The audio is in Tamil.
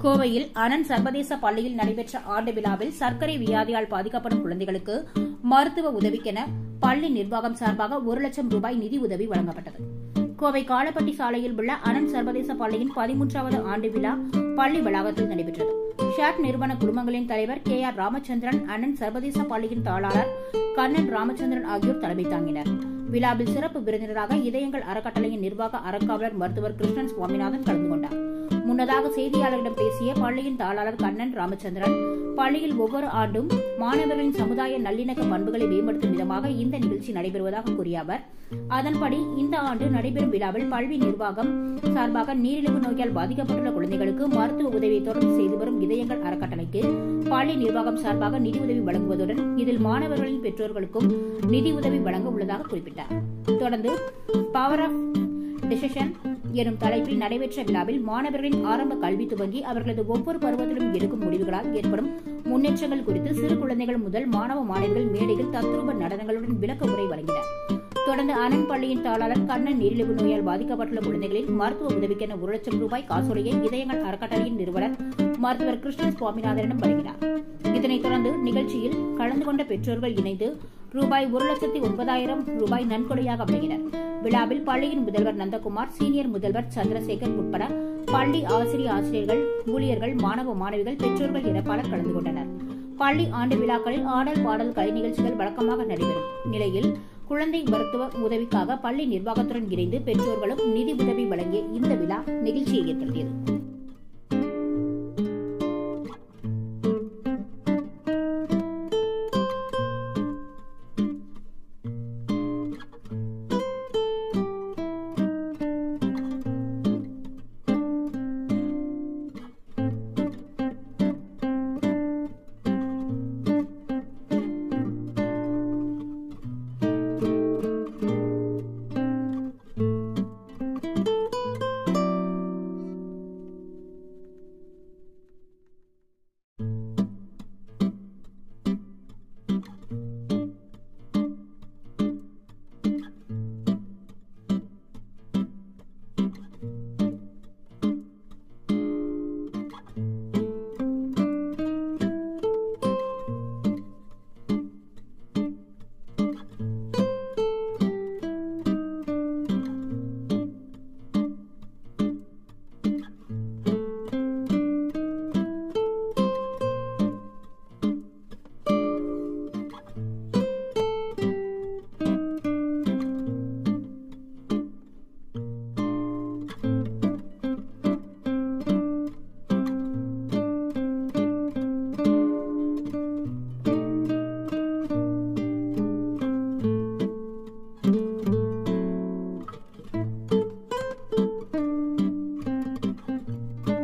கோவையில் அனந்த் சர்வதேச பள்ளியில் நடைபெற்ற ஆண்டு விழாவில் சர்க்கரை வியாதியால் பாதிக்கப்படும் குழந்தைகளுக்கு மருத்துவ உதவிக்கென பள்ளி நிர்வாகம் சார்பாக 1 லட்சம் ரூபாய் நிதி உதவி வழங்கப்பட்டது. கோவை காலப்பட்டி சாலையில் உள்ள அனந்த் சர்வதேச பள்ளியின் 13வது ஆண்டு விழா பள்ளி வளாகத்தில் நடைபெற்றது. ஷாட் நிறுவன குழுமங்களின் தலைவர் KR ராமச்சந்திரன், அனந்த் சர்வதேச பள்ளியின் தாளாளர் கண்ணன் ராமச்சந்திரன் ஆகியோர் தலைமை தாங்கினர். விழாவில் சிறப்பு விருந்தினராக இதயங்கள் அறக்கட்டளையின் நிர்வாக அறங்காவலர் மருத்துவர் கிருஷ்ணன் சுவாமிநாதன் கலந்து கொண்டார். முன்னதாக செய்தியாளர்களிடம் பேசிய பள்ளியின் தாளாளர் கண்ணன் ராமச்சந்திரன், பள்ளியில் ஒவ்வொரு ஆண்டும் மாணவர்களின் சமுதாய நல்லிணக்க பண்புகளை மேம்படுத்தும் விதமாக இந்த நிகழ்ச்சி நடைபெறுவதாக கூறிய அவர், அதன்படி இந்த ஆண்டு நடைபெறும் விழாவில் பள்ளி நிர்வாகம் சார்பாக நீரிழிவு நோயால் பாதிக்கப்பட்டுள்ள குழந்தைகளுக்கு மருத்துவ உதவியை தொடர்ந்து செய்து வரும் இதயங்கள் அறக்கட்டளைக்கு பள்ளி நிர்வாகம் சார்பாக நிதி உதவி வழங்குவதுடன் இதில் மாணவர்களின் பெற்றோர்களுக்கும் நிதி உதவி வழங்க உள்ளதாக குறிப்பிட்டார். தொடர்ந்து பவர் ஆஃப் டிசிஷன் எனும் தலைப்பில் நடைபெற்ற விழாவில் மாணவர்களின் ஆரம்ப கல்வி துவங்கி அவர்களது ஒவ்வொரு பருவத்திலும் எடுக்கும் முடிவுகளால் ஏற்படும் முன்னேற்றங்கள் குறித்து சிறு குழந்தைகள் முதல் மாணவ மாணவிகள் மேடையில் தத்ரூப நடனங்களுடன் விளக்க உரை வழங்கினர். தொடர்ந்து அனந்த் பள்ளியின் தாளாளர் கண்ணன் நீரிழிவு நோயால் பாதிக்கப்பட்டுள்ள குழந்தைகளின் மருத்துவ உதவிக்கென 1 லட்சம் ரூபாய் காசோலையை இதயங்கள் அறக்கட்டளையின் நிறுவனர் மருத்துவர் கிருஷ்ணன் சுவாமிநாதனிடம் வழங்கினார். இதனைத் தொடர்ந்து நிகழ்ச்சியில் கலந்து கொண்ட பெற்றோர்கள் இணைந்து ரூபாய் 1,09,000 ரூபாய் நன்கொடையாக வழங்கினர். விழாவில் பள்ளியின் முதல்வர் நந்தகுமார், சீனியர் முதல்வர் சந்திரசேகர் உட்பட பள்ளி ஆசிரியர்கள், ஊழியர்கள், மாணவ மாணவிகள், பெற்றோர்கள் என பலர் கலந்து கொண்டனர். பள்ளி ஆண்டு விழாக்களில் ஆடல், பாடல், கலை நிகழ்ச்சிகள் வழக்கமாக நடைபெறும் நிலையில் குழந்தை மருத்துவ உதவிக்காக பள்ளி நிர்வாகத்துடன் இணைந்து பெற்றோர்களும் நிதி உதவி வழங்கிய இந்த விழா நிகழ்ச்சியை ஏற்படுத்தியது.